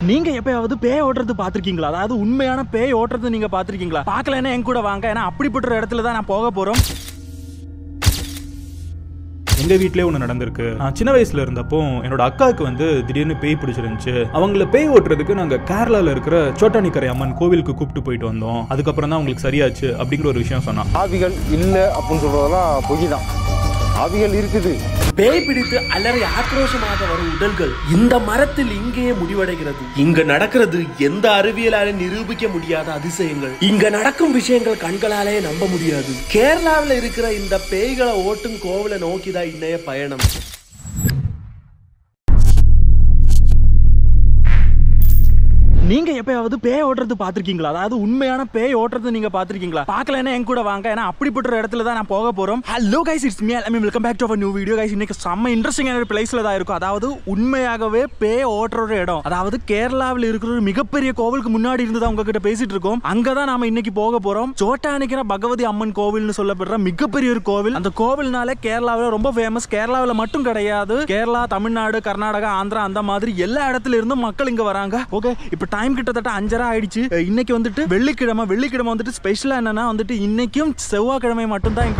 நீங்க எப்பயாவது பேய் ஓட்டுறது பாத்திருக்கீங்களா? அதாவது உண்மையான பேய் ஓட்டுறது நீங்க பாத்திருக்கீங்களா? பார்க்கலன்னா என் கூட வாங்க, ஏன்னா அப்படிப்பட்ட ஒரு இடத்துல தான் நான் போக போறோம். எங்கள் வீட்டிலே ஒன்று நடந்திருக்கு. நான் சின்ன வயசில் இருந்தப்போ என்னோட அக்காவுக்கு வந்து திடீர்னு பேய் பிடிச்சிருந்துச்சு. அவங்கள பேய் ஓட்டுறதுக்கு நாங்கள் கேரளாவில் இருக்கிற சோட்டானிக்கரை அம்மன் கோவிலுக்கு கூப்பிட்டு போயிட்டு வந்தோம். அதுக்கப்புறம் தான் அவங்களுக்கு சரியாச்சு அப்படிங்கிற ஒரு விஷயம் சொன்னான். ஆவிகள் இல்லை அப்படின்னு சொல்றதெல்லாம் பொய் தான். ஆவிகள் இருக்குது. பேய் பிடித்து அலறி ஆக்ரோஷமாக வரும் உடல்கள் இந்த மரத்தில் இங்கேயே முடிவடைகிறது. இங்க நடக்கிறது எந்த அறிவியலாலே நிரூபிக்க முடியாத அதிசயங்கள். இங்க நடக்கும் விஷயங்கள் கண்களாலே நம்ப முடியாது. கேரளாவில் இருக்கிற இந்த பேய்களை ஓட்டும் கோவிலை நோக்கிதான் இன்றைய பயணம். நீங்க எப்பயாவது பேய் ஓட்டுறது பாத்திருக்கீங்களா? அதாவது உண்மையான பேய் ஓட்டுறது நீங்க பாத்திருக்கீங்களா? பார்க்கலன்னா என் கூட வாங்க, ஏன்னா அப்படிப்பட்ட ஒரு இடத்துல தான் நான் போக போறோம். Hello guys, it's me Almi. Welcome back to our new video. Guys, இன்னைக்கு செம்ம இன்ட்ரெஸ்டிங்கான ஒரு பிளேஸ்ல தான் இருக்கும். அதாவது உண்மையாகவே பேய் ஓட்டுற ஒரு இடம். அதாவது கேரளாவில் இருக்கிற ஒரு மிகப்பெரிய கோவிலுக்கு முன்னாடி இருந்து தான் உங்ககிட்ட பேசிட்டு இருக்கோம். அங்கதான் நாம இன்னைக்கு போக போறோம். சோட்டானிக்கரை பகவதி அம்மன் கோவில்னு சொல்லப்படுற மிகப்பெரிய ஒரு கோவில். அந்த கோவில்னாலே கேரளாவில் ரொம்ப ஃபேமஸ். கேரளாவில் மட்டும் கிடையாது, கேரளா, தமிழ்நாடு, கர்நாடகா, ஆந்திரா அந்த மாதிரி எல்லா இடத்துல இருந்தும் மக்கள் இங்க வராங்க. ஓகே, இப்ப டைம் கிட்டத்தட்ட 5:30 ஆயிடுச்சு. இன்னைக்கு வந்துட்டு வெள்ளிக்கிழமை வந்துட்டு ஸ்பெஷலா என்னன்னா வந்துட்டு இன்னைக்கும் செவ்வாய்க்கிழமை மட்டும்தான்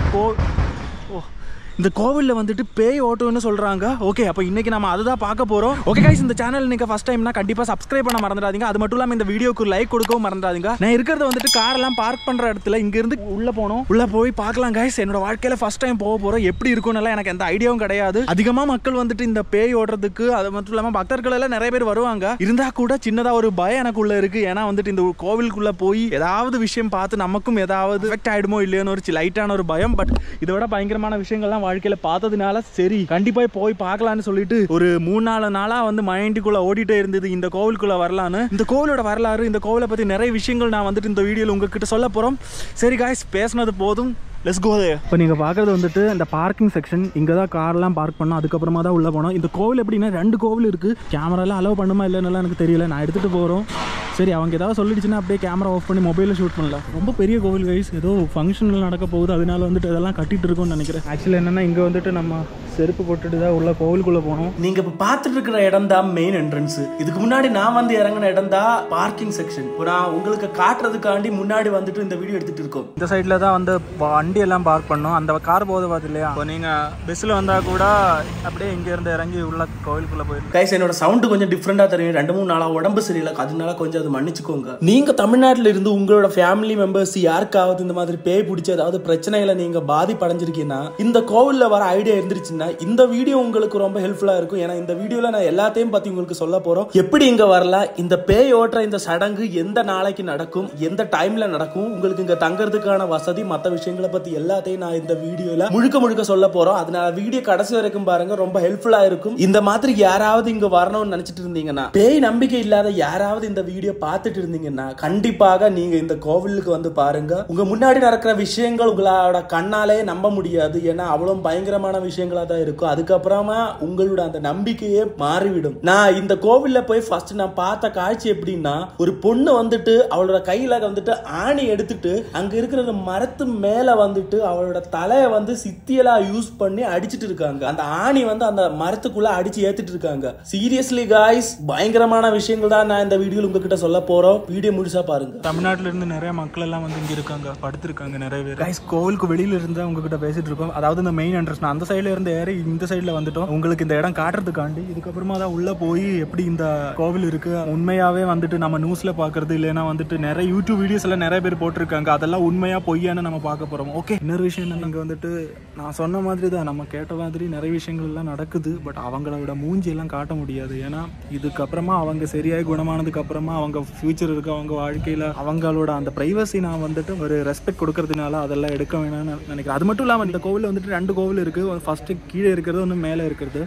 இந்த கோவில்ல வந்துட்டு பேய் ஓட்டுன்னு சொல்றாங்க. ஓகே, அப்ப இன்னைக்கு நம்ம அதுதான் பார்க்க போறோம். ஓகே கைஸ், இந்த சேனல் நீங்க ஃபர்ஸ்ட் டைம்னா கண்டிப்பா சப்ஸ்கிரைப் பண்ண மறந்துடாதீங்க. அது மட்டும் இல்லாம இந்த வீடியோக்கு லைக் கொடுக்கவும் மறந்துடாதீங்க. நான் இருக்கிறது வந்துட்டு கார் எல்லாம் பார்க் பண்ற இடத்துல இங்க இருந்து உள்ள போனோம். உள்ள போய் பார்க்கலாம் கைஸ். என்னோட வாழ்க்கையில ஃபர்ஸ்ட் டைம் போக போறோம். எப்படி இருக்கும்னு எனக்கு எந்த ஐடியாவும் கிடையாது. அதிகமா மக்கள் வந்துட்டு இந்த பேய் ஓட்டுறதுக்கு, அது மட்டும் இல்லாம பக்தர்கள் எல்லாம் நிறைய பேர் வருவாங்க. இருந்தா கூட சின்னதா ஒரு பயம் எனக்குள்ள இருக்கு. ஏன்னா வந்துட்டு இந்த கோவிலுக்குள்ள போய் ஏதாவது விஷயம் பார்த்து நமக்கும் ஏதாவது எஃபெக்ட் ஆயிடுமோ இல்லையோன்னு ஒரு லைட்டான ஒரு பயம். பட் இதோட பயங்கரமான விஷயங்கள்லாம் வாழ்க்கையில பார்த்ததுனால சரி கண்டிப்பா போய் பார்க்கலான்னு சொல்லிட்டு ஒரு 3-4 நாளா வந்து மைண்டுக்குள்ள ஓடிட்டே இருந்தது இந்த கோவிலுக்குள்ள வரலான்னு. இந்த கோவிலோட வரலாறு, இந்த கோவிலை பத்தி நிறைய விஷயங்கள் நான் வந்துட்டு இந்த வீடியோல உங்ககிட்ட சொல்ல போறோம். சரி காய்ஸ், பேசினது போதும். லெட்ஸ் கோ தேர். இப்போ நீங்கள் பார்க்குறது வந்துட்டு இந்த பார்க்கிங் செக்ஷன். இங்கே தான் கார்லாம் பார்க் பண்ணோம். அதுக்கப்புறமா தான் உள்ளே போனோம். இந்த கோவில் எப்படின்னா 2 கோவில் இருக்குது. கேமராலாம் அலோவ் பண்ணுமா இல்லைன்னு எனக்கு தெரியல. நான் எடுத்துகிட்டு போகிறோம். சரி, அவங்க ஏதாவது சொல்லிடுச்சுன்னா அப்படியே கேமரா ஆஃப் பண்ணி மொபைலில் ஷூட் பண்ணலாம். ரொம்ப பெரிய கோவில் கைஸ். ஏதோ ஃபங்க்ஷனில் நடக்க போகுது, அதனால வந்துட்டு இதெல்லாம் கட்டிட்டு இருக்கோம்னு நினைக்கிறேன். ஆக்சுவலி என்னென்னா இங்கே வந்துட்டு நம்ம செருப்பு போட்டுட்டு தான் உள்ள கோவிலுக்குள்ளே போனோம். நீங்க இப்போ பார்த்துட்டு இருக்கிற இடம் தான் மெயின் என்ட்ரன்ஸ். இதுக்கு முன்னாடி நான் வந்து இறங்கின இடம் தான் பார்க்கிங் செக்ஷன். இப்போ நான் உங்களுக்கு காட்டுறதுக்காண்டி முன்னாடி வந்துட்டு இந்த வீடியோ எடுத்துட்டு இருக்கோம். இந்த சைடில் தான் வந்து வண்டி எல்லாம் பார்க் பண்ணோம். அந்த கார் போகுது பார்த்து இல்லையா? இப்போ நீங்கள் பஸ்ஸில் வந்தால் கூட அப்படியே இங்கேருந்து இறங்கி உள்ள கோவிலுக்குள்ளே போயிடும். கைஸ், என்னோட சவுண்டு கொஞ்சம் டிஃப்ரெண்டாக தெரியும். 2-3 நாளாக உடம்பு சரியில்லை, அதனால கொஞ்சம் அது மன்னிச்சுக்கோங்க. நீங்க தமிழ்நாட்டில் இருந்து உங்களோட ஃபேமிலி மெம்பர்ஸ் யாருக்காவது இந்த மாதிரி பேய் பிடிச்சி ஏதாவது பிரச்சனைகளை நீங்க பாதிப்படைஞ்சிருக்கீங்கன்னா இந்த கோவில்ல வர ஐடியா இருந்துருச்சுன்னா இந்த வீடியோ உங்களுக்கு ரொம்ப ஹெல்ப்ஃபுல்லா இருக்கும். ஏன்னா இந்த வீடியோல நான் எல்லாத்தையும் பத்தி உங்களுக்கு சொல்ல போறோம். எப்படி இங்க வரலாம், இந்த பேய் ஓட்டுற இந்த சடங்கு எந்த நாளைக்கு நடக்கும், எந்த டைம்ல நடக்கும், உங்களுக்கு இங்க தங்கறதுக்கான வசதி, மற்ற விஷயங்களை பத்தி எல்லாத்தையும் நான் இந்த வீடியோல முழுக்க சொல்ல போறோம். அதனால வீடியோ கடைசி வரைக்கும் பாருங்க, ரொம்ப ஹெல்ப்ஃபுல்லா இருக்கும். இந்த மாதிரி யாராவது இங்க வரணும்னு நினைச்சிட்டு இருந்தீங்கன்னா, பேய் நம்பிக்கை இல்லாத யாராவது இந்த வீடியோ பார்த்துட்டு இருந்தீங்கன்னா கண்டிப்பாக நீங்க இந்த கோவிலுக்கு வந்து பாருங்க. உங்க முன்னாடி நடக்கிற விஷயங்கள் உங்களோட கண்ணாலே நம்ப முடியாது. ஏன்னா அவ்வளவு பயங்கரமான விஷயங்களா தான் இருக்கும். அதுக்கப்புறமா உங்களோட அந்த நம்பிக்கையே மாறிவிடும். நான் இந்த கோவில்ல போய் ஃபர்ஸ்ட் நான் பார்த்த காட்சி எப்படின்னா, ஒரு பொண்ணு வந்துட்டு அவளோட கையில வந்துட்டு ஆணி எடுத்துட்டு அங்க இருக்கிற மரத்து மேல வந்துட்டு அவளோட தலையை வந்து சித்தியலா யூஸ் பண்ணி அடிச்சிட்டு இருக்காங்க. அந்த ஆணி வந்து அந்த மரத்துக்குள்ள அடிச்சு ஏத்திட்டு இருக்காங்க. சீரியஸ்லி காய்ஸ், பயங்கரமான விஷயங்கள் தான் நான் இந்த வீடியோல உங்ககிட்ட சொல்ல போறோம். வீடியோ முழுசா பாருங்க. தமிழ்நாட்டில இருந்து நிறைய மக்கள் எல்லாம் வந்து இங்க இருக்காங்க, படுத்திருக்காங்க நிறைய பேர். கைஸ், கோவிலுக்கு வெளியில இருந்து உங்ககிட்ட பேசிட்டு இருக்கோம். அதாவது இந்த மெயின் என்ட்ரன்ஸ், அந்த சைடுல இருந்து ஏறி இந்த சைடுல வந்துட்டோம். உங்களுக்கு இந்த இடம் காட்டுறதுக்காண்டி. இதுக்கப்புறமா தான் உள்ள போய் எப்படி இந்த கோவில் இருக்கு உண்மையாவே வந்துட்டு நம்ம நியூஸ்ல பாக்குறது இல்லைன்னா வந்துட்டு நிறைய யூடியூப் வீடியோஸ் எல்லாம் நிறைய பேர் போட்டிருக்காங்க, அதெல்லாம் உண்மையா பொய்யான்னு நம்ம பார்க்க போறோம். ஓகே, இன்னொரு விஷயம் என்ன, இங்க வந்துட்டு நான் சொன்ன மாதிரி தான், நம்ம கேட்ட மாதிரி நிறைய விஷயங்கள் எல்லாம் நடக்குது. பட் அவங்களோட மூஞ்சி எல்லாம் காட்ட முடியாது. ஏன்னா இதுக்கப்புறமா அவங்க சரியாய் குணமானதுக்கு அப்புறமா அவங்க ஃபியூச்சர் இருக்கு, அவங்க வாழ்க்கையில அவங்களோட அந்த பிரைவசி நான் வந்துட்டு ஒரு ரெஸ்பெக்ட் கொடுக்கறதுனால அதெல்லாம் எடுக்க வேணாம்னு நினைக்கிறேன். அது மட்டும் இல்லாமல் இந்த கோவில் வந்துட்டு 2 கோவில் இருக்கு. ஃபர்ஸ்ட் கீழே இருக்கிறது, ஒன்று மேலே இருக்கிறது.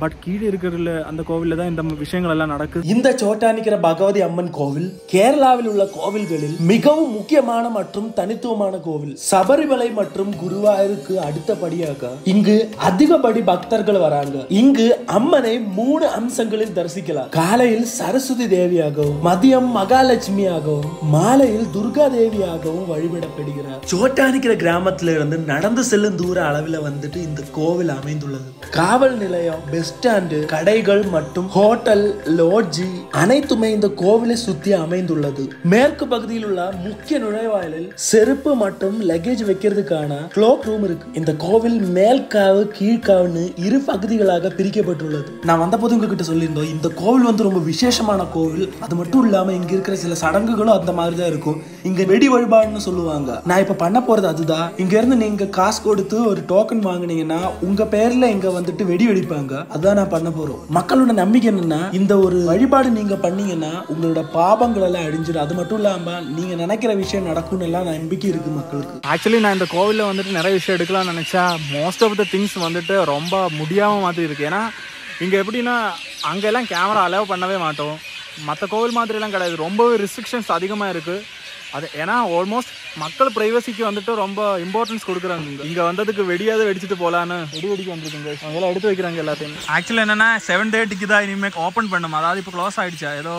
பட் கீழே இருக்கிறதுல அந்த கோவில்ல தான் இந்த விஷயங்கள் எல்லாம் நடக்குது. இந்த சோட்டானிக்கரை பகவதி அம்மன் கோவில் கேரளாவில் உள்ள கோவில்களில் மிகவும் முக்கியமான மற்றும் தனித்துவமான கோவில். சபரிமலை மற்றும் குருவாயூருக்கு அடுத்தபடியாக இங்கு அதிகப்படி பக்தர்கள் வராங்க. இங்கு அம்மனை 3 அம்சங்களில் தரிசிக்கலாம். காலையில் சரஸ்வதி தேவியாகவும், மதியம் மகாலட்சுமியாகவும், மாலையில் துர்கா தேவியாகவும் வழிபடப்படுகிறார். சோட்டானிக்கரை கிராமத்தில இருந்து நடந்து செல்லும் தூர அளவில் வந்துட்டு இந்த கோவில் அமைந்துள்ளது. காவல் நிலையம், பஸ் ஸ்டாண்டு, கடைகள் மற்றும் ஹோட்டல், லாட்ஜி அனைத்துமே இந்த கோவிலை சுத்தி அமைந்துள்ளது. மேற்கு பகுதியில் உள்ள முக்கிய நுழைவாயிலில் செருப்பு மற்றும் லக்கேஜ் வைக்கிறதுக்கான க்ளோக் ரூம் இருக்கு. இந்த கோவில் மேல்காவு கீழ்காவுன்னு இரு பகுதிகளாக பிரிக்கப்பட்டுள்ளது. நான் வந்தபோது உங்ககிட்ட சொல்லியிருந்தோம், இந்த கோவில் வந்து ரொம்ப விசேஷமான கோவில். அது மட்டும் இல்லாம இங்க இருக்கிற சில சடங்குகளும் அந்த மாதிரி தான் இருக்கும். இங்க வெடி வழிபாடுன்னு சொல்லுவாங்க. நான் இப்ப பண்ண போறது அதுதான். இங்க இருந்து நீங்க காசு கொடுத்து ஒரு டோக்கன் வாங்குனீங்கன்னா உங்க பேர்ல இங்க வந்துட்டு வெடி வெடிப்பாங்க. அதான் நான் பண்ண போறோம். மக்களோட நம்பிக்கை என்னன்னா, இந்த ஒரு வழிபாடு நீங்க பண்ணீங்கன்னா உங்களோட பாபங்கள் எல்லாம் அழிஞ்சிடும். அது மட்டும் இல்லாம நீங்க நினைக்கிற விஷயம் நடக்கும்னு எல்லாம் நம்பிக்கை இருக்கு மக்களுக்கு. ஆக்சுவலி நான் இந்த கோவிலில் வந்துட்டு நிறைய விஷயம் எடுக்கலாம்னு நினச்சா மோஸ்ட் ஆஃப் த திங்ஸ் வந்துட்டு ரொம்ப முடியாமல் மாதிரி இருக்குது. ஏன்னா இங்கே எப்படின்னா அங்கெல்லாம் கேமரா அலோவ் பண்ணவே மாட்டோம். மற்ற கோவில் மாதிரிலாம் கிடையாது. ரொம்பவே ரெஸ்ட்ரிக்ஷன்ஸ் அதிகமாக இருக்குது. அது ஏன்னா ஆல்மோஸ்ட் மக்கள் ப்ரைவசிக்கு வந்துட்டு ரொம்ப இம்பார்ட்டன்ஸ் கொடுக்குறாங்க. இங்கே வந்ததுக்கு வெடியாவது வெடிச்சுட்டு போகலான்னு வெடிக்க வந்துருக்குங்க. அவங்களாம் எடுத்து வைக்கிறாங்க எல்லாத்தையும். ஆக்சுவலி என்னென்னா 7:30 தான் இனிமேல் ஓப்பன் பண்ணும். அதாவது இப்போ க்ளோஸ் ஆகிடுச்சா, ஏதோ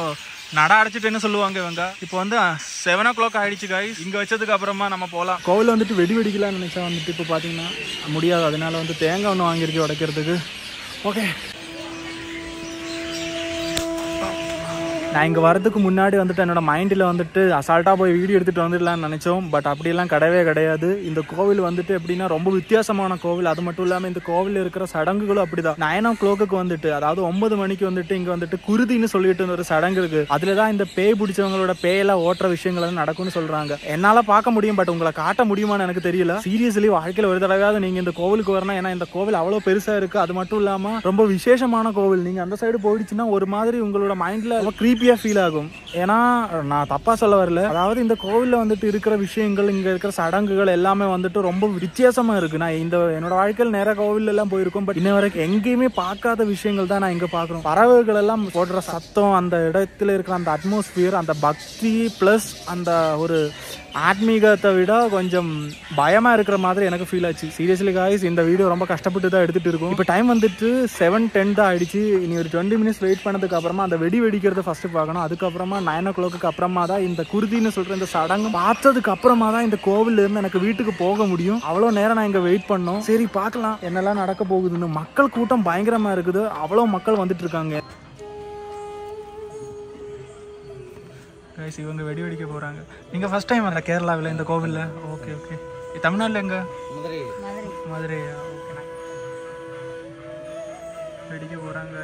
நட அடைச்சிட்டு என்ன சொல்லுவாங்க இவங்க. இப்போ வந்து 7 o'clock ஆகிடுச்சு கைஸ். இங்கே வச்சதுக்கு அப்புறமா நம்ம போகலாம். கோவிலில் வந்துட்டு வெடி வெடிக்கலாம்னு நினச்சா வந்துட்டு இப்போ பார்த்தீங்கன்னா முடியாது. அதனால வந்து தேங்காய் ஒன்று வாங்கியிருக்கு உடைக்கிறதுக்கு. ஓகே, நான் இங்கே வரதுக்கு முன்னாடி வந்துட்டு என்னோட மைண்டில் வந்துட்டு அசால்ட்டாக போய் வீடியோ எடுத்துகிட்டு வந்துடலான்னு நினச்சோம். பட் அப்படிலாம் கிடையவே கிடையாது. இந்த கோவில் வந்துட்டு எப்படின்னா ரொம்ப வித்தியாசமான கோவில். அது மட்டும் இல்லாமல் இந்த கோவில் இருக்கிற சடங்குகளும் அப்படிதான். 9 o'clock வந்துட்டு, அதாவது 9 மணிக்கு வந்துட்டு இங்கே வந்துட்டு குருதின்னு சொல்லிட்டு ஒரு சடங்கு இருக்கு. அதில் தான் இந்த பேய் பிடிச்சவங்களோட பேயெல்லாம் ஓட்டுற விஷயங்கள் நடக்கும்னு சொல்கிறாங்க. என்னால் பார்க்க முடியும், பட் உங்களை காட்ட முடியுமான்னு எனக்கு தெரியல. சீரியஸ்லி வாழ்க்கையில் ஒரு தடவையாவது நீங்கள் இந்த கோவிலுக்கு வரணும். ஏன்னா இந்த கோவில் அவ்வளோ பெருசாக இருக்குது. அது மட்டும் இல்லாமல் ரொம்ப விசேஷமான கோவில். நீங்கள் அந்த சைடு போயிடுச்சுன்னா ஒரு மாதிரி உங்களோட மைண்டில் கிரீப்பி ஃபீல் ஆகும். ஏன்னா நான் தப்பா சொல்ல வரல, அதாவது இந்த கோவில்ல வந்துட்டு இருக்கிற விஷயங்கள், இங்க இருக்கிற சடங்குகள் எல்லாமே வந்துட்டு ரொம்ப வித்தியாசமா இருக்கு. நான் என்னோட வாழ்க்கையில் நிறைய கோவில் எல்லாம் போயிருக்கோம். பட் இன்ன வரைக்கும் எங்கேயுமே பார்க்காத விஷயங்கள் தான் நான் இங்க பாக்குறோம். பறவைகள் எல்லாம் போடுற சத்தம், அந்த இடத்துல இருக்கிற அந்த அட்மாஸ்பியர், அந்த பக்தி பிளஸ் அந்த ஒரு ஆத்மீகத்தை விட கொஞ்சம் பயமா இருக்கிற மாதிரி எனக்கு ஃபீல் ஆச்சு. சீரியஸ்லி காய்ஸ், இந்த வீடியோ ரொம்ப கஷ்டப்பட்டு தான் எடுத்துட்டு இருக்கோம். இப்போ டைம் வந்துட்டு 7:10 தான் ஆயிடுச்சு. இனி ஒரு 20 minutes வெயிட் பண்ணதுக்கு அப்புறமா அந்த வெடி வெடிக்கிறத ஃபர்ஸ்ட் பார்க்கணும். அதுக்கப்புறமா 9 o'clock அப்புறமா தான் இந்த குருதின்னு சொல்ற இந்த சடங்கு பார்த்ததுக்கு அப்புறமா தான் இந்த கோவில்ல இருந்து எனக்கு வீட்டுக்கு போக முடியும். அவ்வளோ நேரம் நான் இங்க வெயிட் பண்ணோம். சரி பார்க்கலாம் என்னெல்லாம் நடக்க போகுதுன்னு. மக்கள் கூட்டம் பயங்கரமா இருக்குது. அவ்வளோ மக்கள் வந்துட்டு இருக்காங்க. இவங்க வெடி வெடிக்க போறாங்க. நீங்க ஃபர்ஸ்ட் டைம் வரல கேரளாவில் இந்த கோவில்ல? Okay okay. தமிழ்நாட்டில் எங்க? மதுரை. ஓகே, வெடிக்க போறாங்க.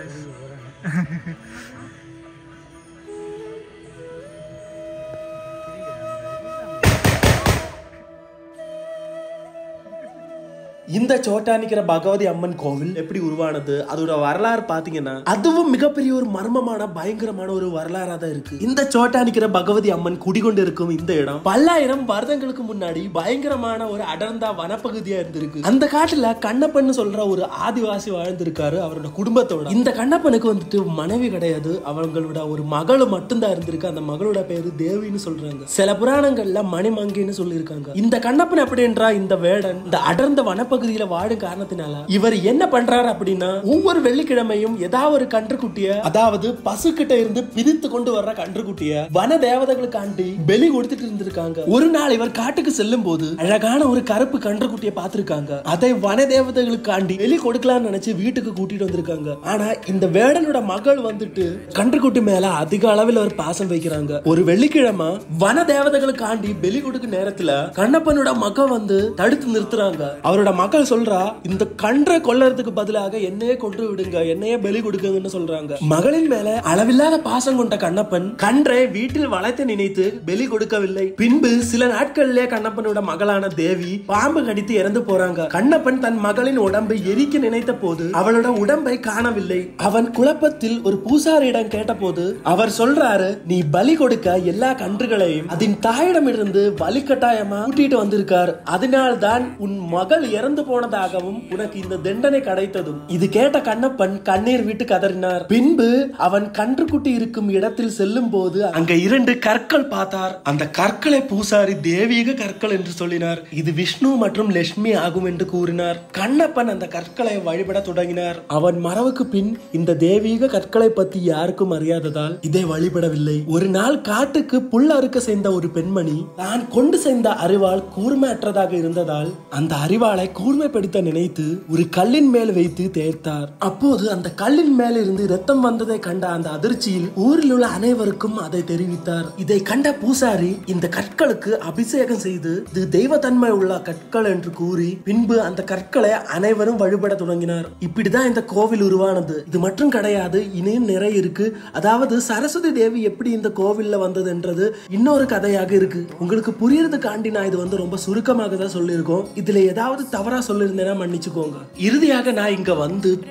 இந்த சோட்டானிக்கிற பகவதி அம்மன் கோவில் எப்படி உருவானது, அதோட வரலாறு பாத்தீங்கன்னா அதுவும் மிகப்பெரிய ஒரு மர்மமான பயங்கரமான ஒரு வரலாறா தான் இருக்கு. இந்த சோட்டானிக்கிற பகவதி அம்மன் குடிகொண்டு இருக்கும் இந்த இடம் பல்லாயிரம் வருடங்களுக்கு முன்னாடி பயங்கரமான ஒரு அடர்ந்த வனப்பகுதியா இருந்திருக்கு. அந்த காட்டுல கண்ணப்பன் சொல்ற ஒரு ஆதிவாசி வாழ்ந்திருக்காரு அவரோட குடும்பத்தோட. இந்த கண்ணப்பனுக்கு வந்துட்டு மனைவி கிடையாது, அவங்களோட ஒரு மகள் மட்டும்தான் இருந்திருக்கு. அந்த மகளோட பேரு தேவின்னு சொல்றாங்க. சில புராணங்கள்ல மணிமங்கின்னு சொல்லியிருக்காங்க. இந்த கண்ணப்பன் அப்படின்றா இந்த வேடன் இந்த அடர்ந்த வனப்பகுதியில வாடும் காரணத்தினால இவர் என்ன பண்றாரு அப்படின்னா, ஒவ்வொரு வெள்ளிக்கிழமையும் ஏதாவது ஒரு கன்றுக்குட்டிய, அதாவது பசு கிட்ட இருந்து பிரித்து கொண்டு வர்ற கன்றுக்குட்டிய வன தேவதைகளுக்காண்டி பலி கொடுத்துட்டு இருந்திருக்காங்க. ஒரு நாள் இவர் காட்டுக்கு செல்லும் போது அழகான ஒரு கருப்பு கன்றுக்குட்டியை பார்த்திருக்காங்க. அதை வன தேவதைகளுக்காண்டி பலி கொடுக்கலாம்னு நினைச்சு வீட்டுக்கு கூட்டிட்டு வந்திருக்காங்க. ஆனா இந்த வேடனோட மகள் வந்துட்டு கன்றுக்குட்டி மேல அதிக அளவில் ஒரு பாசம் வைக்கிறாங்க. ஒரு வெள்ளிக்கிழமை வன தேவதைகளுக்காண்டி பலி கொடுக்க நேரத்துல கண்ணப்பனோட மகள் வந்து தடுத்து நிறுத்துறாங்க. அவரோட மக்கள் சொல்றா, இந்த கன்றை கொல்லறதுக்கு பதிலாக என்னையே கொன்று விடுங்க, என்னையே பலி கொடுக்குங்கன்னு சொல்றாங்க. மகளின் மேல அளவில்லாத பாசம் கொண்ட கண்ணப்பன் கன்றை வீட்டில் வளர்த்து நினைத்து பலி கொடுக்கவில்லை. பின்பு சில நாட்களிலே கண்ணப்பனோட மகளான தேவி பாம்பு கடித்து இறந்து போறாங்க. கண்ணப்பன் தன் மகளின் உடம்பை எரிக்க நினைத்த போது அவளோட உடம்பை காணவில்லை. அவன் குழப்பத்தில் ஒரு பூசாரியிடம் கேட்ட போது அவர் சொல்றாரு, நீ பலி கொடுக்க எல்லா கன்றுகளையும் அதன் தாயிடமிருந்து வலிக்கட்டாயமா கூட்டிட்டு வந்திருக்கார். அதனால்தான் உன் மகள் இறந்து போனதாகவும் உனக்கு இந்த தண்டனை கிடைத்ததும். இது கேட்ட கண்ணப்பன் கண்ணீர் விட்டு கதறினார். பின்பு அவன் கன்றுக்குட்டி இருக்கும் இடத்தில் செல்லும் போது அங்க 2 கற்கள் பார்த்தார். அந்த கற்களை பூசாரி தெய்வீக கற்கள் என்று சொல்லினார். இது விஷ்ணு மற்றும் லட்சுமி ஆகும் என்று கூறினார். கண்ணப்பன் அந்த கற்களை வழிபட தொடங்கினார். அவன் மறைவுக்கு பின் இந்த தெய்வீக கற்களை பத்தி யாருக்கும் அறியாததால் இதை வழிபடவில்லை. ஒரு நாள் காட்டுக்கு புல் அறுக்க சேர்ந்த ஒரு பெண்மணி தான் கொண்டு சேர்ந்த அறிவால் கூர்மையற்றதாக இருந்ததால் அந்த அறிவாளை கூர்மைப்படுத்த நினைத்து ஒரு கல்லின் மேல் வைத்து தேய்த்தார். அப்போது அந்த கல்லின் மேல் இருந்து ரத்தம் வந்ததை கண்ட அந்த அதிர்ச்சியில் ஊரில் உள்ள அனைவருக்கும் அதை தெரிவித்தார். இதை கண்ட பூசாரி இந்த கற்களுக்கு அபிஷேகம் செய்து இது தெய்வத்தன்மை உள்ள கற்கள் என்று கூறி பின்பு அந்த கற்களை அனைவரும் வழிபட தொடங்கினார். இப்படிதான் இந்த கோவில் உருவானது. இது மட்டும் கிடையாது, இனியும் நிறைய இருக்கு. அதாவது சரஸ்வதி தேவி எப்படி இந்த கோவில்ல வந்தது என்றது இன்னொரு கதையாக இருக்கு. உங்களுக்கு புரியறதுக்காண்டி நான் இது ரொம்ப சுருக்கமாக தான் சொல்லியிருக்கோம். இதுல ஏதாவது தவறா சொல்லியிருந்தேன்னா மன்னிச்சுக்கோங்க. இறுதியாக நான் இங்க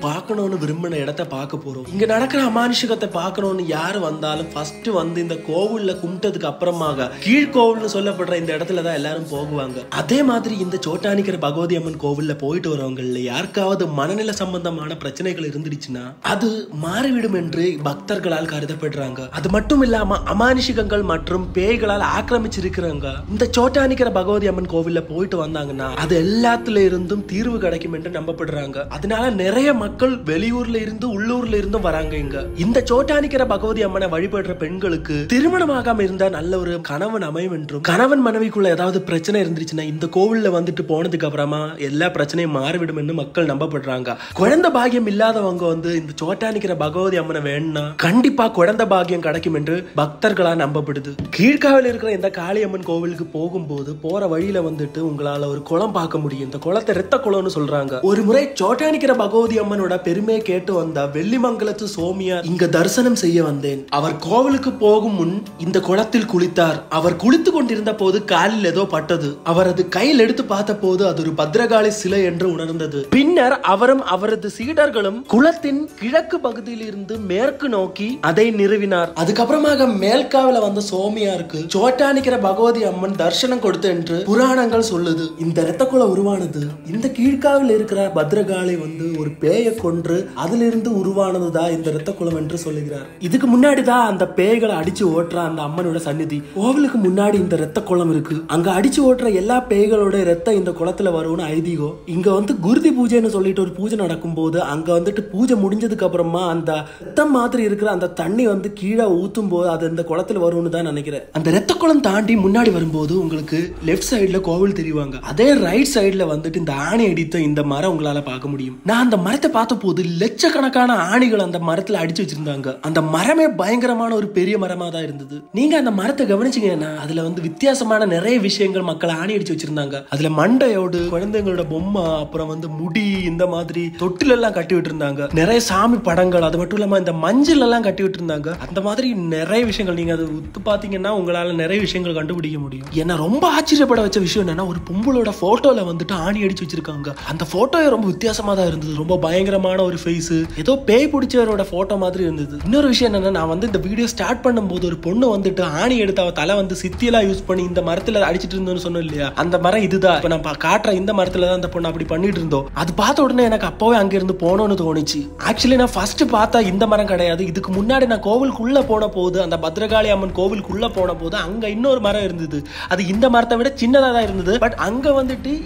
பார்க்கணும்னு விரும்பின இடத்தை பார்க்க போறோம். இங்க நடக்கிற அமானுஷிகத்தை பார்க்கணும்னு யாரு வந்தாலும் ஃபர்ஸ்ட் இந்த கோவில்ல கும்பிட்டதுக்கு அப்புறமாக கீழ்கோவில்னு சொல்லப்படுற இந்த இடத்துல தான் எல்லாரும் போகுவாங்க. அதே மாதிரி இந்த சோட்டானிக்கரை பகவதி அம்மன் கோவில்ல போயிட்டு வரவங்கல்ல யாருக்காவது மனநிலை சம்பந்தமான பிரச்சனைகள் இருந்துச்சுன்னா அது மாறிவிடும் என்று பக்தர்களால் கருதப்படுறாங்க. அது மட்டும் இல்லாம அமானுஷிகங்கள் மற்றும் பேய்களால் ஆக்கிரமிச்சிருக்கிறாங்க இந்த சோட்டானிக்கரை பகவதி அம்மன் கோவில்ல போயிட்டு வந்தாங்கன்னா அது எல்லாத்துல இருந்தும் தீர்வு கிடைக்கும் என்று நம்பப்படுறாங்க. அதனால நிறைய மக்கள் வெளியூர்ல இருந்து உள்ளூர்ல இருந்தும் வராங்க. இங்க இந்த சோட்டானிக்கரை பகவதி அம்மனை வழிபடுற பெண்களுக்கு திருமணமாகாம இருந்தா நல்ல ஒரு கணவன் அமையும் என்றும் கணவன் மனைவிக்குள்ள ஏதாவது பிரச்சனை இருந்துச்சுன்னா இந்த கோவில்ல போனதுக்கு அப்புறமா எல்லா பிரச்சனையும் மாறிவிடும் என்று மக்கள் நம்பப்படுறாங்க. குழந்தை பாகியம் இல்லாதவங்க இந்த சோட்டானிக்கரை பகவதி அம்மனை வேணும்னா கண்டிப்பா குழந்தை பாகியம் கிடைக்கும் என்று பக்தர்களா நம்பப்படுது. கீழ்காவில் இருக்கிற இந்த காளியம்மன் கோவிலுக்கு போகும்போது போற வழியில உங்களால ஒரு குளம் பார்க்க முடியும். இந்த குளத்தை ரத்த குளம்னு சொல்றாங்க. ஒரு முறை சோட்டானிக்கரை பகவதி அம்மனோட பெருமையை கேட்டு வந்த வெள்ளிமங்கலத்து சோமியார் இங்க தரிசனம் செய்ய வந்தேன். அவர் கோவிலுக்கு போகும் முன் இந்த குளத்தில் குளித்தார். அவர் குளித்து கொண்டிருந்த போது காலில் ஏதோ பட்டது. அவரது கையில் எடுத்து பார்த்த போது அது ஒரு பத்ரகாளி சிலை என்று உணர்ந்தது. பின்னர் அவரும் அவரது சீடர்களும் குளத்தின் கிழக்கு பகுதியில் இருந்து மேற்கு நோக்கி அதை நிறுவினார். அதுக்கப்புறமாக மேல்காவில வந்த சோமியாருக்கு சோட்டானிக்கரை பகவதி அம்மன் தரிசனம் கொடுத்து என்று புராணங்கள் சொல்லுது. இந்த இரத்த குளம் உருவானது இந்த கீழ்காவில் இருக்கிற பத்ரகாளி ஒரு பேயை கொன்று அதிலிருந்து உருவானதுதான் இந்த இரத்த குளம் என்று சொல்லுகிறார். இதுக்கு முன்னாடிதான் அந்த பேய்களை அடிச்சு ஓட்டுற அந்த அம்மனோட சந்நிதி. கோவிலுக்கு முன்னாடி இந்த இரத்த குளம் இருக்கு. அங்க அடிச்சு ஓட்டுற எல்லா பேய்களோட ரத்தம் இந்த குளத்துல வரும்னு ஐதீகம். இங்க குருதி பூஜைன்னு சொல்லிட்டு ஒரு பூஜை நடக்கும் போது அங்க பூஜை முடிஞ்சதுக்கு அப்புறமா அந்த ரத்தம் மாதிரி இருக்கிற அந்த தண்ணி கீழே ஊத்தும் போது அது இந்த குளத்துல வரும்னு தான் நினைக்கிறேன். அந்த இரத்த குளம் தாண்டி முன்னாடி வரும்போது உங்களுக்கு லெஃப்ட் சைடுல கோவில் தெரிவாங்க. அதே ரைட் சைடுல இந்த ஆணி அடித்த இந்த மரம் உங்களால பார்க்க முடியும். நான் அந்த மரத்தை பார்த்த போது லட்சக்கணக்கான ஆணிகள் அந்த மரத்துல அடிச்சு வச்சிருந்தாங்க. அந்த மரமே பயங்கரமான ஒரு பெரிய மரமா தான் இருந்தது. நீங்க அந்த மரத்தை கவனிச்சீங்கன்னா அதுல வித்தியாசமான நிறைய விஷயங்கள் மக்கள் ஆணி அடிச்சு வச்சிருந்தாங்க. அதுல மண்டையோடு குழந்தைங்களோட பொம்மை அப்புறம் முடி இந்த மாதிரி தொட்டில எல்லாம் கட்டி விட்டு இருந்தாங்க. நிறைய சாமி படங்கள் அது மட்டும் இல்லாம இந்த மஞ்சள் எல்லாம் கட்டி விட்டு இருந்தாங்க. அந்த மாதிரி நிறைய விஷயங்கள் நீங்க அதை உத்து பாத்தீங்கன்னா உங்களால நிறைய விஷயங்கள் கண்டுபிடிக்க முடியும். என்ன ரொம்ப ஆச்சரியப்பட வச்ச விஷயம் என்னன்னா ஒரு பொம்பளோட போட்டோல ஆணி அடிச்சு வச்சிருக்காங்க. அந்த போட்டோ ரொம்ப வித்தியாசமா தான் இருந்தது. ரொம்ப பயங்கரமான ஒரு ஃபேஸ், ஏதோ பேய் பிடிச்சவரோட போட்டோ மாதிரி இருந்தது. இன்னொரு விஷயம் என்னன்னா நான் இந்த வீடியோ ஸ்டார்ட் பண்ணும்போது ஒரு பொண்ணு ஆணி எடுத்து அவ தலை சித்தியெல்லாம் யூஸ் பண்ணி இந்த மரத்துல அடிச்சிட்டு இருந்தோம்னு சொன்னோம் இல்லையா, அந்த மரம் இதுதான். இப்ப நான் காட்டுற இந்த மரத்துல தான் அந்த பொண்ணு அப்படி பண்ணிட்டு இருந்தோம். அது பார்த்த உடனே எனக்கு அப்பவே அங்க இருந்து போனோம்னு தோணுச்சு. ஆக்சுவலி நான் ஃபர்ஸ்ட் பார்த்தா இந்த மரம் கிடையாது. இதுக்கு முன்னாடி நான் கோவிலுக்குள்ள போன போது அந்த பத்ரகாளி அம்மன் கோவிலுக்குள்ள போன போது அங்க இன்னொரு மரம் இருந்தது. அது இந்த மரத்தை விட சின்னதா தான் இருந்தது. பட் அங்க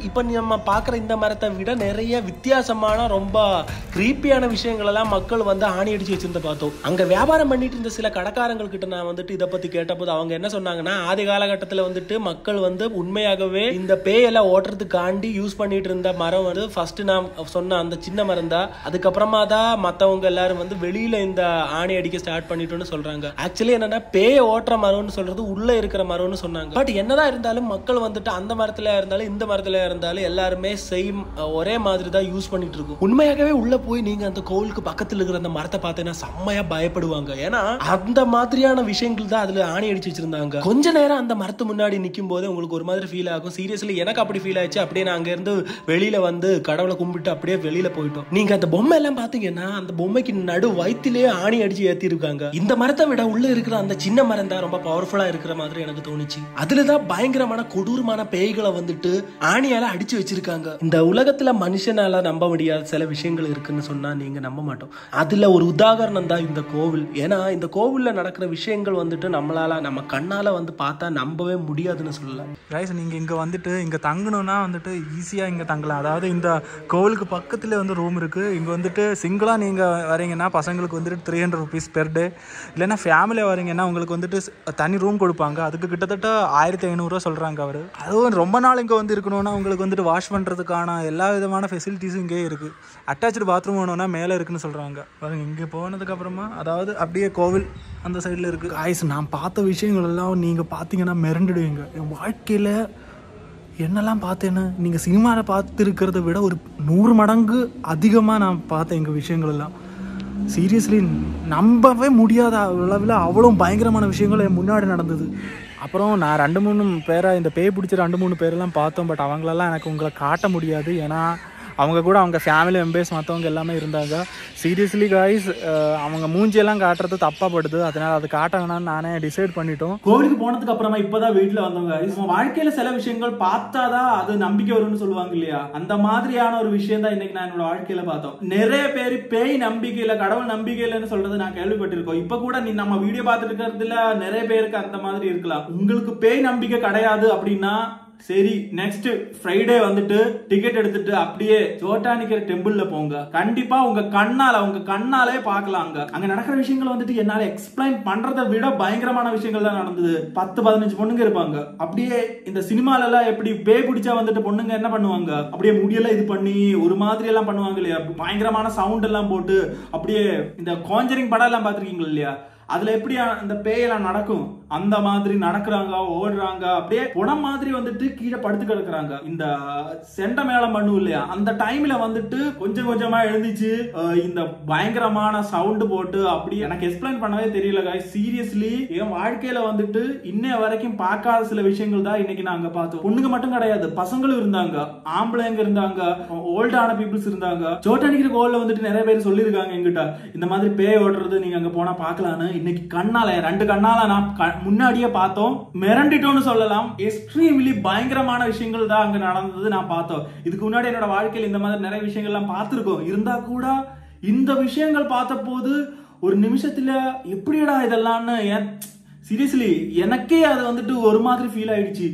இப்ப நம்ம பாக்குற இந்த மரத்தை விட நிறைய வித்தியாசமான ரொம்ப கிரீப்பியான விஷயங்கள் எல்லாம் மக்கள் ஆணி அடிச்சு வச்சிருந்த பார்த்தோம். அங்க வியாபாரம் பண்ணிட்டு இருந்த சில கடைக்காரங்கள் கிட்ட நான் இதை பத்தி கேட்டபோது அவங்க என்ன சொன்னாங்கன்னா ஆதி காலகட்டத்துல மக்கள் உண்மையாகவே இந்த பேயெல்லாம் ஓட்டுறதுக்காண்டி யூஸ் பண்ணிட்டு இருந்த மரம் ஃபர்ஸ்ட் நான் சொன்ன அந்த சின்ன மரம் தான். அதுக்கப்புறமா தான் மத்தவங்க எல்லாரும் வெளியில இந்த ஆணி அடிக்க ஸ்டார்ட் பண்ணிட்டோம்னு சொல்றாங்க. ஆக்சுவலி என்னன்னா பேய ஓட்டுற மரம்னு சொல்றது உள்ள இருக்கிற மரம்னு சொன்னாங்க. பட் என்னதான் இருந்தாலும் மக்கள் அந்த மரத்துல இருந்தாலும் இந்த மரத்துல இருந்தாலும் எல்லாருமே சேம் ஒரே மாதிரி தான் யூஸ் பண்ணிட்டு இருக்கும். உண்மையாகவே உள்ள போய் நீங்க அந்த கோவிலுக்கு பக்கத்துல இருக்கிற அந்த மரத்தை பார்த்தீங்கன்னா செம்மையா பயப்படுவாங்க. ஏன்னா அந்த மாதிரியான விஷயங்கள் தான் அதுல ஆணி அடிச்சு வச்சிருந்தாங்க. கொஞ்ச நேரம் அந்த மரத்து முன்னாடி நிக்கும் போது உங்களுக்கு ஒரு மாதிரி ஃபீல் ஆகும். சீரியஸ்லி எனக்கு அப்படி ஃபீல் ஆயிடுச்சு. அப்படியே நான் அங்க இருந்து வெளியில கடவுளை கும்பிட்டு அப்படியே வெளியில போயிட்டோம். நீங்க அந்த பொம்மை எல்லாம் பாத்தீங்கன்னா அந்த பொம்மைக்கு நடு வயிற்றிலேயே ஆணி அடிச்சு ஏத்தி இருக்காங்க. இந்த மரத்தை விட உள்ள இருக்கிற அந்த சின்ன மரம் தான் ரொம்ப பவர்ஃபுல்லா இருக்கிற மாதிரி எனக்கு தோணுச்சு. அதுலதான் பயங்கரமான கொடூரமான பேய்களை ஆணியால அடிச்சு வச்சிருக்காங்க. இந்த உலகத்துல மனுஷனால நம்ப முடியாத சில விஷயங்கள் இருக்குன்னு சொன்னா நீங்க நம்ப மாட்டோம். அதுல ஒரு உதாரணம் தான் இந்த கோவில். ஏன்னா இந்த கோவில்ல நடக்கிற விஷயங்கள் நம்மளால நம்ம கண்ணால பார்த்தா நம்பவே முடியாதுன்னு சொல்லலாம். ரைஸ் நீங்க இங்க இங்க தங்கணும்னா ஈஸியா இங்க தங்கலாம். அதாவது இந்த கோவிலுக்கு பக்கத்துல ரூம் இருக்கு. இங்க சிங்கிளா நீங்க வரீங்கன்னா பசங்களுக்கு 300 rupees பெர் டே. இல்லைன்னா ஃபேமிலியா வரீங்கன்னா உங்களுக்கு தனி ரூம் கொடுப்பாங்க. அதுக்கு கிட்டத்தட்ட 1500 ரூபா சொல்றாங்க அவரு. அதுவும் ரொம்ப நாள் இங்க இருக்கணும்னா உங்களுக்கு வாஷ் பண்ணுறதுக்கான எல்லா விதமான ஃபெசிலிட்டிஸும் இங்கே இருக்குது. அட்டாச்சு பாத்ரூம் வேணும்னா மேலே இருக்குன்னு சொல்கிறாங்க. பாருங்க, இங்கே போனதுக்கப்புறமா அதாவது அப்படியே கோவில் அந்த சைடில் இருக்குது. ஆயிஸ், நான் பார்த்த விஷயங்கள் எல்லாம் நீங்கள் பார்த்தீங்கன்னா மிரண்டுடுவீங்க. என் வாழ்க்கையில் என்னெல்லாம் பார்த்தேன்னு நீங்கள் சினிமாவில் பார்த்துருக்கிறத விட ஒரு 100 மடங்கு அதிகமாக நான் பார்த்தேன் எங்கள் விஷயங்கள் எல்லாம். சீரியஸ்லி நம்பவே முடியாத அளவில் அவ்வளோ பயங்கரமான விஷயங்கள் என் முன்னாடி நடந்தது. அப்புறம் நான் 2-3 பேரை இந்த பேய் பிடிச்ச 2-3 பேரெல்லாம் பார்த்தோம். பட் அவங்களெல்லாம் எனக்கு உங்களை காட்ட முடியாது. ஏன்னா அவங்க கூட அவங்க ஃபேமிலி மெம்பர்ஸ் மற்றவங்க எல்லாமே இருந்தாங்க. சீரியஸ்லி காய்ஸ், அவங்க மூஞ்சியெல்லாம் காட்டுறது தப்பாப்படுது. அதனால் அது காட்ட வேணான்னு நானே டிசைட் பண்ணிட்டோம். கோவிலுக்கு போனதுக்கு அப்புறமா இப்போதான் வீட்டில் வந்தவங்க காய்ஸ். வாழ்க்கையில் சில விஷயங்கள் பார்த்தாதான் அது நம்பிக்கை வரும்னு சொல்லுவாங்க இல்லையா, அந்த மாதிரியான ஒரு விஷயம் தான் இன்னைக்கு நான் என்னோட வாழ்க்கையில் பார்த்தோம். நிறைய பேர் பேய் நம்பிக்கை இல்லை, கடவுள் நம்பிக்கை இல்லைன்னு சொல்றது நான் கேள்விப்பட்டிருக்கோம். இப்போ கூட நீ நம்ம வீடியோ பார்த்துட்டு இருக்கிறதுல நிறைய பேருக்கு அந்த மாதிரி இருக்கலாம். உங்களுக்கு பேய் நம்பிக்கை கிடையாது அப்படின்னா சரி, நெக்ஸ்ட் ஃப்ரைடே வந்துட்டு டிக்கெட் எடுத்துட்டு அப்படியே சோட்டானிக்கர் டெம்பிள்ல போங்க. கண்டிப்பா உங்க கண்ணாலே பார்க்கலாம். அங்க நடக்கிற விஷயங்கள் வந்துட்டு என்னால எக்ஸ்பிளைன் பண்றதை விட பயங்கரமான விஷயங்கள் தான் நடந்தது. 10-15 பொண்ணுங்க இருப்பாங்க. அப்படியே இந்த சினிமால எல்லாம் எப்படி பேய் பிடிச்சா வந்துட்டு பொண்ணுங்க என்ன பண்ணுவாங்க, அப்படியே முடியெல்லாம் இது பண்ணி ஒரு மாதிரி எல்லாம் பண்ணுவாங்க இல்லையா, பயங்கரமான சவுண்ட் எல்லாம் போட்டு. அப்படியே இந்த காஞ்சரிங் படம் எல்லாம் பாத்திருக்கீங்க இல்லையா, அதுல எப்படி அந்த பேயெல்லாம் நடக்கும் அந்த மாதிரி நடக்கிறாங்க, ஓடுறாங்க. அப்படியே புடம் மாதிரி வந்துட்டு கீழே படுத்து கிடக்குறாங்க. இந்த செண்ட மேளம் பண்ணும் இல்லையா, அந்த டைம்ல வந்துட்டு கொஞ்சம் கொஞ்சமா எழுந்துச்சு இந்த பயங்கரமான சவுண்ட் போட்டு. அப்படி எனக்கு எக்ஸ்பிளைன் பண்ணவே தெரியல காய்ஸ். சீரியஸ்லி என் வாழ்க்கையில வந்துட்டு இன்னைய வரைக்கும் பார்க்காத சில விஷயங்கள் தான் இன்னைக்கு நாங்க பார்த்தோம். பொண்ணுங்க மட்டும் கிடையாது, பசங்களும் இருந்தாங்க, ஆம்பளைங்க இருந்தாங்க, ஓல்டான பீப்புள்ஸ் இருந்தாங்க. சோட்டானிக்கிற கோவில்ல வந்துட்டு நிறைய பேர் சொல்லியிருக்காங்க எங்கிட்ட, இந்த மாதிரி பேய் ஓடுறது நீங்க அங்க போனா பாக்கலான்னு. இன்னைக்கு கண்ணால 2 கண்ணால நான் முன்னாடியே பார்த்தோம், மிரண்டிட்டோன்னு சொல்லலாம். எக்ஸ்ட்ரீம்லி பயங்கரமான விஷயங்கள் தான் அங்க நடந்தது, நான் பார்த்தோம். இதுக்கு முன்னாடி என்னோட வாழ்க்கையில் இந்த மாதிரி நிறைய விஷயங்கள்லாம் பார்த்துருக்கோம். இருந்தா கூட இந்த விஷயங்கள் பார்த்த போது ஒரு நிமிஷத்துல எப்படிடா இதெல்லாம்னு சீரியஸ்லி எனக்கே அது வந்துட்டு ஒரு மாதிரி ஃபீல் ஆயிடுச்சு.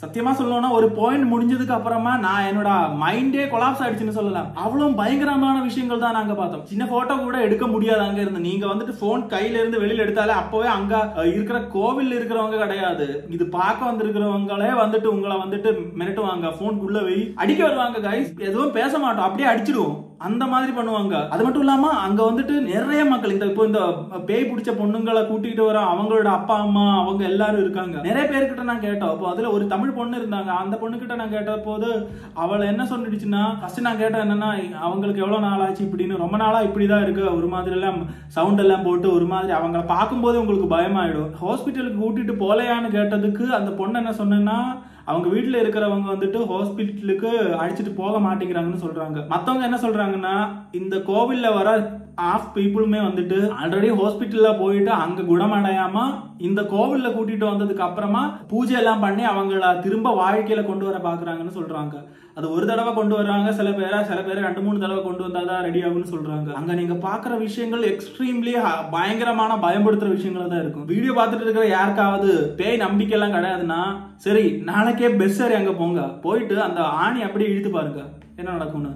சத்தியமா சொல்லணும்னா ஒரு பாயிண்ட் முடிஞ்சதுக்கு அப்புறமா நான் என்னோட மைண்டே கொலாப்ஸ் ஆயிடுச்சுன்னு சொல்லலாம். அவ்வளவு பயங்கரமான விஷயங்கள் தான் நாங்க பார்த்தோம். சின்ன போட்டோ கூட எடுக்க முடியாது அங்க இருந்து. நீங்க வந்துட்டு போன் கையில இருந்து வெளியில எடுத்தாலே அப்பவே அங்க இருக்கிற கோவில் இருக்கிறவங்க கிடையாது, இது பார்க்க வந்திருக்கிறவங்களே வந்துட்டு உங்களை வந்துட்டு மிரட்டுவாங்க, போனுக்குள்ள போய் அடிக்க வருவாங்க கைஸ். எதுவும் பேச மாட்டோம், அப்படியே அடிச்சிடுவோம், அந்த மாதிரி பண்ணுவாங்க. அது மட்டும் இல்லாம அங்க வந்துட்டு நிறைய மக்கள் இப்போ இந்த பேய் பிடிச்ச பொண்ணுங்களை கூட்டிட்டு வர அவங்களோட அப்பா அம்மா அவங்க எல்லாரும் இருக்காங்க. நிறைய பேர்கிட்ட நான் கேட்டோம். அப்போ அதுல ஒரு தமிழ் பொண்ணு இருந்தாங்க. அந்த பொண்ணு கிட்ட நான் கேட்ட போது அவளை என்ன சொல்லிடுச்சுன்னா, ஃபர்ஸ்ட் நான் கேட்டேன் என்னன்னா அவங்களுக்கு எவ்வளவு நாள் ஆச்சு இப்படின்னு. ரொம்ப நாளா இப்படிதான் இருக்கு, ஒரு மாதிரி எல்லாம் சவுண்ட் எல்லாம் போட்டு ஒரு மாதிரி அவங்களை பார்க்கும் போது உங்களுக்கு பயமாயிடும். ஹாஸ்பிட்டலுக்கு கூட்டிட்டு போலையான்னு கேட்டதுக்கு அந்த பொண்ணு என்ன சொன்னா, அவங்க வீட்டுல இருக்கிறவங்க வந்துட்டு ஹாஸ்பிட்டலுக்கு அடிச்சுட்டு போக மாட்டேங்கிறாங்கன்னு சொல்றாங்க. மத்தவங்க என்ன சொல்றாங்கன்னா, இந்த கோவில்ல வர ஆஃப் பீப்புளுமே வந்துட்டு ஆல்ரெடி ஹாஸ்பிட்டல்ல போயிட்டு அங்க குணமடையாம இந்த கோவில்ல கூட்டிட்டு வந்ததுக்கு அப்புறமா பூஜை எல்லாம் பண்ணி அவங்கள திரும்ப வாழ்க்கையில கொண்டு வர பாக்குறாங்கன்னு சொல்றாங்க. அது ஒரு தடவை கொண்டு வர்றாங்க, சில பேரை 2-3 தடவை கொண்டு வந்தாதான் ரெடி ஆகும்னு சொல்றாங்க. அங்க நீங்க பாக்குற விஷயங்கள் எக்ஸ்ட்ரீம்லி பயங்கரமான பயன்படுத்துற விஷயங்களா தான் இருக்கும். வீடியோ பார்த்துட்டு இருக்கிற யாருக்காவது பேய் நம்பிக்கை எல்லாம் கிடையாதுன்னா சரி, நாளைக்கே பெஸ்ஸரி அங்க போங்க, போயிட்டு அந்த ஆணி அப்படியே இழுத்து பாருங்க என்ன நடக்கும்னு.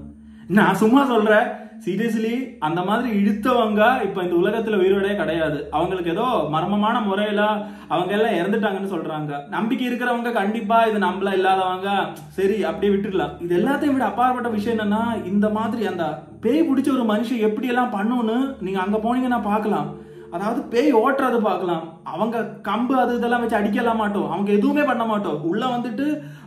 நான் சும்மா சொல்றேன், சீரியஸ்லி அந்த மாதிரி இழுத்தவங்க இப்ப இந்த உலகத்துல உயிரோடே கிடையாது. அவங்களுக்கு ஏதோ மர்மமான முறையில அவங்க எல்லாம் இறந்துட்டாங்கன்னு சொல்றாங்க. நம்பிக்கை இருக்கிறவங்க கண்டிப்பா இது நம்மள இல்லாதவங்க சரி அப்படியே விட்டுக்கலாம். இது எல்லாத்தையும் விட அப்பாற்பட்ட விஷயம் என்னன்னா, இந்த மாதிரி அந்த பேய் பிடிச்ச ஒரு மனுஷன் எப்படி எல்லாம் பண்ணுன்னு நீங்க அங்க போனீங்கன்னா பாக்கலாம். அதாவது பேய் ஓட்டுறது பார்க்கலாம். அவங்க கம்பு அது இதெல்லாம் வச்சு அடிக்கலாம் மாட்டோம், அவங்க எதுவுமே பண்ண மாட்டோம். உள்ள வந்துட்டு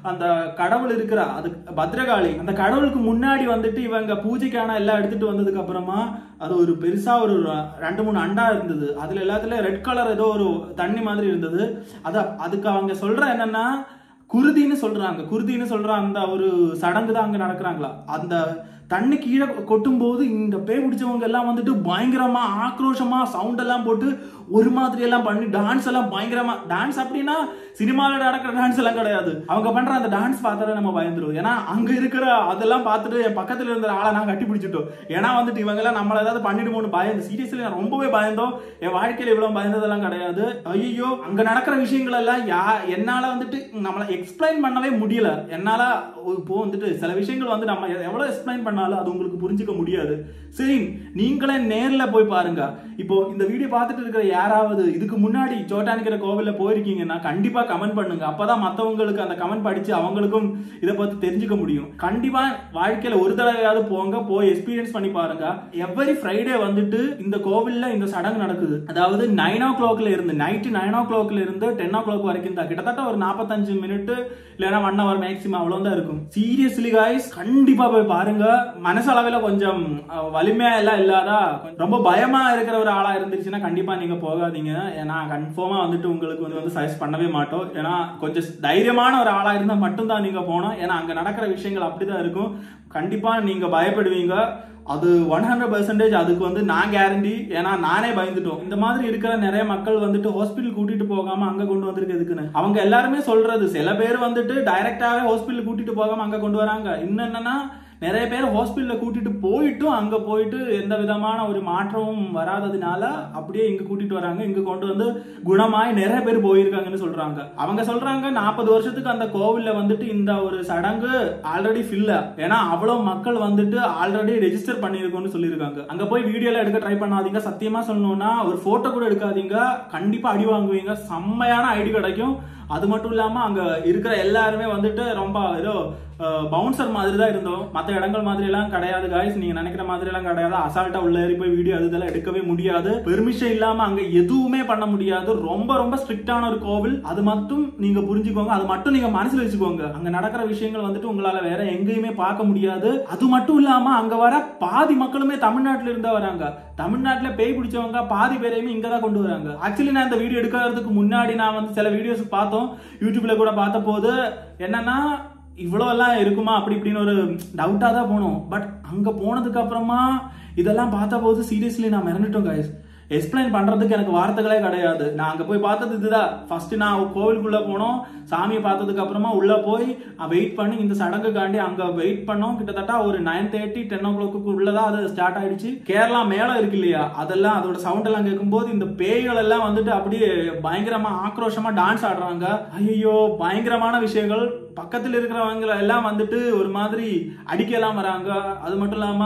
அந்த கடவுள் இருக்கிற அது பத்ரகாளி, அந்த கடவுளுக்கு முன்னாடி வந்துட்டு இவங்க பூஜைக்கான எல்லாம் எடுத்துட்டு வந்ததுக்கு அப்புறமா அது ஒரு பெருசா ஒரு 2-3 அண்டா இருந்தது. அதுல எல்லாத்துல ரெட் கலர் ஏதோ ஒரு தண்ணி மாதிரி இருந்தது. அதுக்கு அவங்க சொல்ற என்னன்னா குருதின்னு சொல்றாங்க. குருதின்னு சொல்ற அந்த ஒரு சடங்கு தான் அங்க நடக்கிறாங்களா. அந்த தண்ணி கீழே கொட்டும் போது இந்த பேய் பிடிச்சவங்க எல்லாம் வந்துட்டு பயங்கரமா ஆக்ரோஷமா சவுண்ட் எல்லாம் போட்டு ஒரு மாதிரி எல்லாம் பண்ணி டான்ஸ் எல்லாம் பயங்கரமா டான்ஸ். அப்படின்னா சினிமாவில் நடக்கிற டான்ஸ் எல்லாம் கிடையாது, அவங்க பண்ற அந்த டான்ஸ் பார்த்தாலே நம்ம பயந்துருவோம். ஏன்னா அங்க இருக்கிற அதெல்லாம் பார்த்துட்டு என் பக்கத்துல இருந்த ஆளை நான் கட்டி பிடிச்சிட்டோம். ஏன்னா வந்துட்டு இவங்க எல்லாம் நம்மள ஏதாவது பண்ணிடுமோன்னு பயந்து சீரியஸ்லி நான் ரொம்பவே பயந்தோம். என் வாழ்க்கையில இவ்வளவு பயந்ததெல்லாம் கிடையாது. ஐயோ, அங்க நடக்கிற விஷயங்கள் எல்லாம் என்னால வந்துட்டு நம்மள எக்ஸ்பிளைன் பண்ணவே முடியல. என்னால இப்போ வந்துட்டு சில விஷயங்கள் வந்து நம்ம எவ்வளவு எக்ஸ்பிளைன் பண்ண பண்ணாலும் அது உங்களுக்கு புரிஞ்சுக்க முடியாது. சரி, நீங்களே நேர்ல போய் பாருங்க. இப்போ இந்த வீடியோ பார்த்துட்டு இருக்கிற யாராவது இதுக்கு முன்னாடி சோட்டானிக்கிற கோவில்ல போயிருக்கீங்கன்னா கண்டிப்பா கமெண்ட் பண்ணுங்க. அப்பதான் மத்தவங்களுக்கு அந்த கமெண்ட் படிச்சு அவங்களுக்கும் இதை பத்தி தெரிஞ்சுக்க முடியும். கண்டிப்பா வாழ்க்கையில ஒரு தடவையாவது போங்க, போய் எக்ஸ்பீரியன்ஸ் பண்ணி பாருங்க. எவ்ரி ஃப்ரைடே வந்துட்டு இந்த கோவில்ல இந்த சடங்கு நடக்குது. அதாவது 9 o'clock இருந்து நைட்டு 9 o'clock இருந்து 10 o'clock வரைக்கும் தான். கிட்டத்தட்ட ஒரு 45 மினிட் இல்லைன்னா 1 hour மேக்ஸிமம் அவ்வளவுதான் இருக்கும். சீரியஸ்லி காய்ஸ், கண்டிப்பா போய் பாருங்க. மனசளவில் கொஞ்சம் வலிமையா எல்லாம் இல்லாதா ரொம்ப பயமா இருக்கிற ஒரு ஆளா இருந்துச்சுன்னா கண்டிப்பா நீங்க போகாதீங்க. ஏன்னா கன்ஃபார்மா வந்துட்டு உங்களுக்கு வந்து சஜஸ்ட் பண்ணவே மாட்டோம். ஏன்னா கொஞ்சம் தைரியமான ஒரு ஆளா இருந்தா மட்டும்தான் நீங்க போனோம். ஏன்னா அங்க நடக்கிற விஷயங்கள் அப்படிதான் இருக்கும். கண்டிப்பா நீங்க பயப்படுவீங்க. அது 100% அதுக்கு வந்து நான் கேரண்டி. ஏன்னா நானே பயந்துட்டோம். இந்த மாதிரி இருக்கிற நிறைய மக்கள் வந்துட்டு ஹாஸ்பிட்டல் கூட்டிட்டு போகாம அங்க கொண்டு வந்திருக்கிறதுக்குன்னு அவங்க எல்லாருமே சொல்றது. சில பேர் வந்துட்டு டைரக்டாவே ஹாஸ்பிட்டல் கூட்டிட்டு போகாம அங்க கொண்டு வராங்க. இன்னும் என்னன்னா நிறைய பேர் ஹாஸ்பிட்டல்ல கூட்டிட்டு போயிட்டும் அங்க போயிட்டு எந்த விதமான ஒரு மாற்றமும் வராததுனால அப்படியே இங்க கூட்டிட்டு வராங்க. இங்க கொண்டு வந்து குணமாய் நிறைய பேர் போயிருக்காங்கன்னு சொல்றாங்க. அவங்க சொல்றாங்க 40 வருஷத்துக்கு அந்த கோவில்ல வந்துட்டு இந்த ஒரு சடங்கு ஆல்ரெடி ஃபில். ஏன்னா அவ்வளவு மக்கள் வந்துட்டு ஆல்ரெடி ரெஜிஸ்டர் பண்ணிருக்கோம்னு சொல்லியிருக்காங்க. அங்க போய் வீடியோல எடுக்க ட்ரை பண்ணாதீங்க. சத்தியமா சொல்லணும்னா ஒரு போட்டோ கூட எடுக்காதீங்க. கண்டிப்பா அடி வாங்குவீங்க. செம்மையான ஐடி கிடைக்கும். அது மட்டும் இல்லாம அங்க இருக்கிற எல்லாருமே வந்துட்டு ரொம்ப ஏதோ பவுன்சர் மாதிரி தான் இருந்தோம். மற்ற இடங்கள் மாதிரி எல்லாம் கிடையாது காய்ஸ். நீங்க நினைக்கிற மாதிரி எல்லாம் கிடையாது. அசால்ட்டா உள்ள ஏறி போய் வீடியோ அதெல்லாம் எடுக்கவே முடியாது. பெர்மிஷன் இல்லாம அங்க எதுவுமே பண்ண முடியாது. ரொம்ப ரொம்ப ஸ்ட்ரிக்டான ஒரு கோவில். அது மட்டும் நீங்க புரிஞ்சுக்கோங்க. அது மட்டும் நீங்க மனசுல வச்சுக்கோங்க. அங்க நடக்கிற விஷயங்கள் வந்துட்டு உங்களால வேற எங்கேயுமே பார்க்க முடியாது. அது மட்டும் இல்லாம அங்க வர பாதி மக்களுமே தமிழ்நாட்டுல இருந்தா வராங்க. தமிழ்நாட்டுல பேய் பிடிச்சவங்க பாதி பேரையுமே இங்கதான் கொண்டு வராங்க. ஆக்சுவலி நான் இந்த வீடியோ எடுக்கிறதுக்கு முன்னாடி நான் வந்து சில வீடியோஸ் பார்த்தோம். யூடியூப்ல கூட பார்த்த போது என்னன்னா இவ்வளோ எல்லாம் இருக்குமா அப்படி இப்படின்னு ஒரு டவுட்டா தான் போனோம். பட் அங்க போனதுக்கு அப்புறமா இதெல்லாம் பார்த்த போது சீரியஸ்லி நான் மிரண்டுட்டோம் கைஸ். எக்ஸ்பிளைன் பண்றதுக்கு எனக்கு வார்த்தைகளே கிடையாது. நான் அங்க போய் பார்த்தது இதுதான். ஃபர்ஸ்ட் நான் கோவிலுக்குள்ள போனோம். சாமியை பார்த்ததுக்கு அப்புறமா உள்ள போய் வெயிட் பண்ணி இந்த சடங்குக்காண்டி அங்க வெயிட் பண்ணோம். கிட்டத்தட்ட ஒரு 9:30 10 o'clock உள்ளதான் அது ஸ்டார்ட் ஆயிடுச்சு. கேரளா மேளம் இருக்கு இல்லையா, அதெல்லாம் அதோட சவுண்ட் எல்லாம் கேட்கும்போது இந்த பேய்கள் எல்லாம் வந்துட்டு அப்படியே பயங்கரமா ஆக்ரோஷமா டான்ஸ் ஆடுறாங்க. ஐயோ, பயங்கரமான விஷயங்கள். பக்கத்தில் இருக்கிறவங்க எல்லாம் வந்துட்டு ஒரு மாதிரி அடிக்கலாம் வராங்க. அது மட்டும் இல்லாம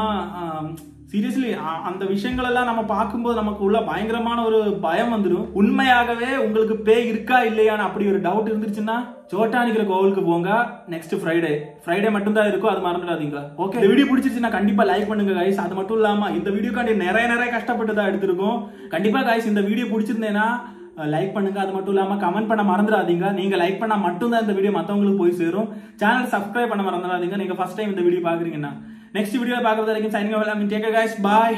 சீரியஸ்லி அந்த விஷயங்கள் எல்லாம் நம்ம பார்க்கும்போது நமக்கு உள்ள பயங்கரமான ஒரு பயம் வந்துடும். உண்மையாகவே உங்களுக்கு பேய் இருக்கா இல்லையான்னு அப்படி ஒரு டவுட் இருந்துச்சுன்னா சோட்டானிக்கிற கோவிலுக்கு போங்க. நெக்ஸ்ட் ஃப்ரைடே மட்டும் தான் இருக்கும். அது மறந்துடாதீங்க. ஓகே, இந்த வீடியோ பிடிச்சிருச்சுன்னா கண்டிப்பா லைக் பண்ணுங்க கைஸ். அது மட்டும் இல்லாம இந்த வீடியோக்காண்டி நிறைய கஷ்டப்பட்டு தான் எடுத்திருக்கோம். கண்டிப்பா கைஸ் இந்த வீடியோ பிடிச்சிருந்தேன்னா லைக் பண்ணுங்க. அது மட்டும் இல்லாம கமெண்ட் பண்ண மறந்துடாதீங்க. நீங்க லைக் பண்ணா மட்டும் தான் இந்த வீடியோ மத்தவங்களுக்கு போய் சேரும். சேனல் சப்ஸ்கிரைப் பண்ண மறந்துடாதீங்க. நீங்க ஃபர்ஸ்ட் டைம் இந்த வீடியோ பாக்குறீங்கன்னா. நெக்ஸ்ட் வீடியோ பார்க்கறது வரைக்கும் signing off. Take care guys. By.